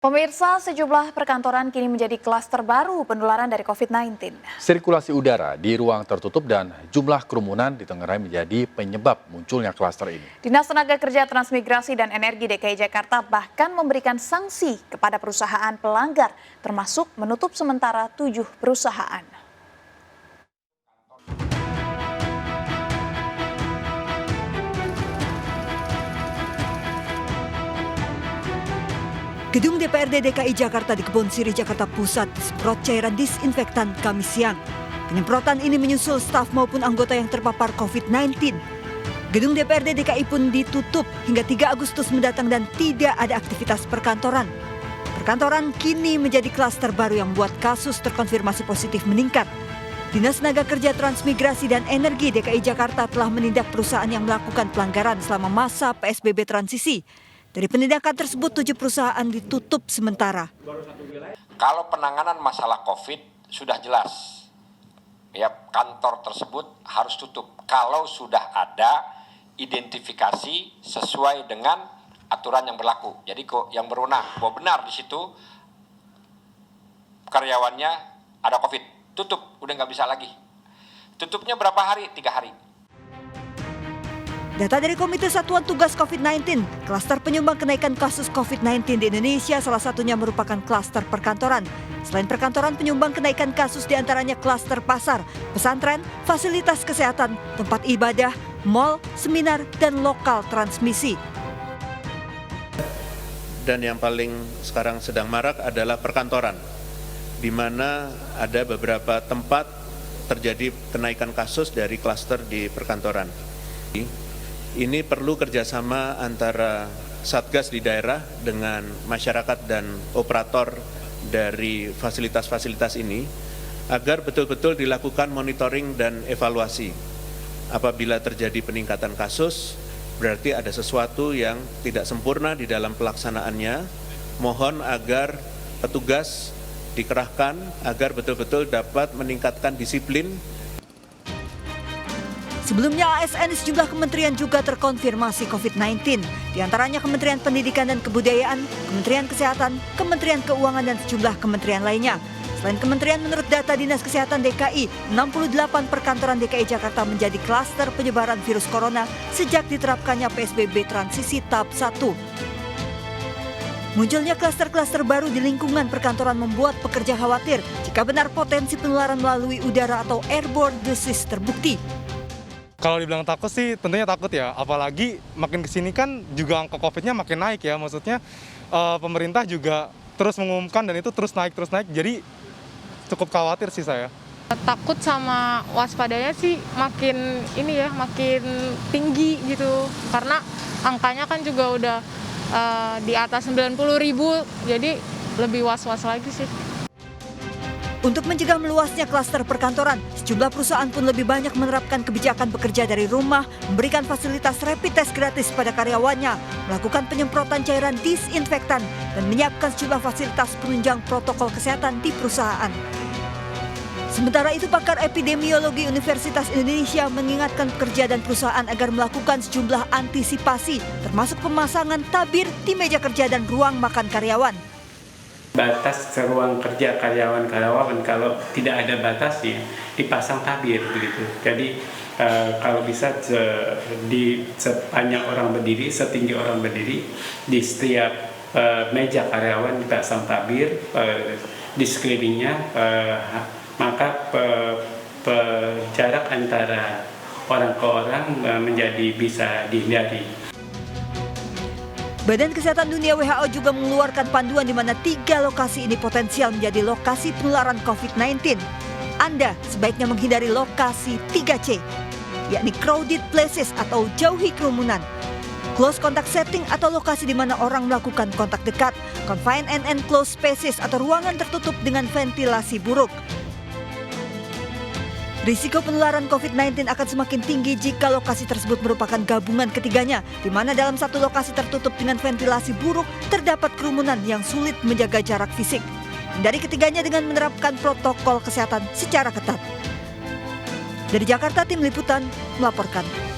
Pemirsa, sejumlah perkantoran kini menjadi klaster baru penularan dari COVID-19. Sirkulasi udara di ruang tertutup dan jumlah kerumunan ditengarai menjadi penyebab munculnya klaster ini. Dinas Tenaga Kerja Transmigrasi dan Energi DKI Jakarta bahkan memberikan sanksi kepada perusahaan pelanggar, termasuk menutup sementara 7 perusahaan. Gedung DPRD DKI Jakarta di Kebon Sirih, Jakarta Pusat disemprot cairan disinfektan Kamis siang. Penyemprotan ini menyusul staf maupun anggota yang terpapar COVID-19. Gedung DPRD DKI pun ditutup hingga 3 Agustus mendatang dan tidak ada aktivitas perkantoran. Perkantoran kini menjadi klaster baru yang membuat kasus terkonfirmasi positif meningkat. Dinas Tenaga Kerja Transmigrasi dan Energi DKI Jakarta telah menindak perusahaan yang melakukan pelanggaran selama masa PSBB transisi. Dari penindakan tersebut, 7 perusahaan ditutup sementara. Kalau penanganan masalah COVID sudah jelas, ya kantor tersebut harus tutup. Kalau sudah ada identifikasi sesuai dengan aturan yang berlaku. Jadi kok yang berwenang, bahwa benar di situ karyawannya ada COVID, tutup, udah nggak bisa lagi. Tutupnya berapa hari? 3 hari. Data dari Komite Satuan Tugas COVID-19, klaster penyumbang kenaikan kasus COVID-19 di Indonesia salah satunya merupakan klaster perkantoran. Selain perkantoran, penyumbang kenaikan kasus diantaranya klaster pasar, pesantren, fasilitas kesehatan, tempat ibadah, mal, seminar, dan lokal transmisi. Dan yang paling sekarang sedang marak adalah perkantoran, di mana ada beberapa tempat terjadi kenaikan kasus dari klaster di perkantoran. Ini perlu kerjasama antara Satgas di daerah dengan masyarakat dan operator dari fasilitas-fasilitas ini agar betul-betul dilakukan monitoring dan evaluasi. Apabila terjadi peningkatan kasus, berarti ada sesuatu yang tidak sempurna di dalam pelaksanaannya. Mohon agar petugas dikerahkan agar betul-betul dapat meningkatkan disiplin. Sebelumnya ASN di sejumlah kementerian juga terkonfirmasi COVID-19. Di antaranya Kementerian Pendidikan dan Kebudayaan, Kementerian Kesehatan, Kementerian Keuangan, dan sejumlah kementerian lainnya. Selain kementerian, menurut data Dinas Kesehatan DKI, 68 perkantoran DKI Jakarta menjadi klaster penyebaran virus corona sejak diterapkannya PSBB transisi tahap 1. Munculnya klaster-klaster baru di lingkungan perkantoran membuat pekerja khawatir jika benar potensi penularan melalui udara atau airborne disease terbukti. Kalau dibilang takut sih tentunya takut ya, apalagi makin kesini kan juga angka COVID-nya makin naik ya, maksudnya pemerintah juga terus mengumumkan dan itu terus naik, jadi cukup khawatir sih saya. Takut sama waspadanya sih makin makin tinggi gitu, karena angkanya kan juga udah di atas 90.000, jadi lebih was-was lagi sih. Untuk mencegah meluasnya klaster perkantoran, sejumlah perusahaan pun lebih banyak menerapkan kebijakan bekerja dari rumah, memberikan fasilitas rapid test gratis pada karyawannya, melakukan penyemprotan cairan disinfektan, dan menyiapkan sejumlah fasilitas penunjang protokol kesehatan di perusahaan. Sementara itu, pakar epidemiologi Universitas Indonesia mengingatkan pekerja dan perusahaan agar melakukan sejumlah antisipasi, termasuk pemasangan tabir di meja kerja dan ruang makan karyawan. Batas ruang kerja karyawan kalau tidak ada batasnya dipasang tabir begitu. Jadi kalau bisa di sepanjang orang berdiri, setinggi orang berdiri, di setiap meja karyawan dipasang tabir di sekelilingnya, maka jarak antara orang ke orang menjadi bisa dihindari. Badan Kesehatan Dunia WHO juga mengeluarkan panduan di mana 3 lokasi ini potensial menjadi lokasi penularan COVID-19. Anda sebaiknya menghindari lokasi 3C, yakni crowded places atau jauhi kerumunan, close contact setting atau lokasi di mana orang melakukan kontak dekat, confined and enclosed spaces atau ruangan tertutup dengan ventilasi buruk. Risiko penularan COVID-19 akan semakin tinggi jika lokasi tersebut merupakan gabungan ketiganya, di mana dalam satu lokasi tertutup dengan ventilasi buruk terdapat kerumunan yang sulit menjaga jarak fisik. Hindari ketiganya dengan menerapkan protokol kesehatan secara ketat. Dari Jakarta, Tim Liputan melaporkan.